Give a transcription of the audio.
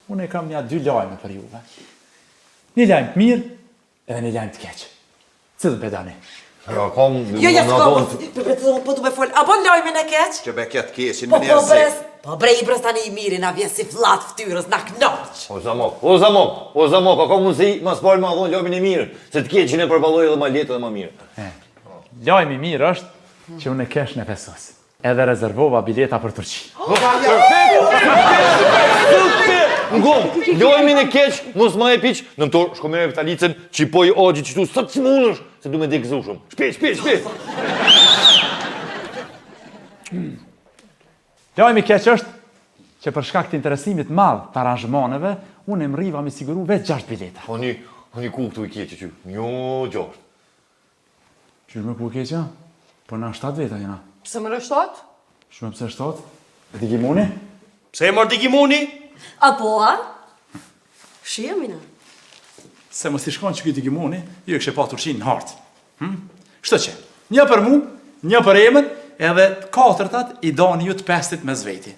Unë e kam nja 2 lajme për juve. Një lajmë të mirë edhe një lajmë të keqë. Cëllën pedani? Ja, kom... Jo, po du me folë. A bon lojme në keq? Që be ketë keqin me njerëzi. Po bre i brës tani i miri na vjen si flat ftyrës, na knoq. O zamok, a ka mundësi mas parë ma dhonë lojmin e mirë, se të keqin e përballoj edhe ma letë dhe ma mirë. Lajmi mirë është që unë e kesh në Fesos. Edhe rezervova bileta për Turqi. Ngon, lojmin e keq, mos ma e piq, në mëtor, shko me Vitalicën, qipoj ogji qështu, sot që munësh, se du me dikëzu shumë. Shpejt. Lajmi keq është që për shkak të interesimit madh të aranzhmaneve, unë e mriva me siguru vetë 6 bileta. Oni ku këtu i keqë që, 1-6. Qysh me ku keqja? Po na 7 veta jena. Pse më rështot? Shumë pse 7? E Digimoni? Pse e mor Digimoni? Apo, a? Shia, mina. Se mos t'i shkon që ky Digimoni, ju e kështë pa Turqin në hartë. Shtë që, një për mu, një për emën, edhe 4-tat i dani ju të 5-tit me zveti.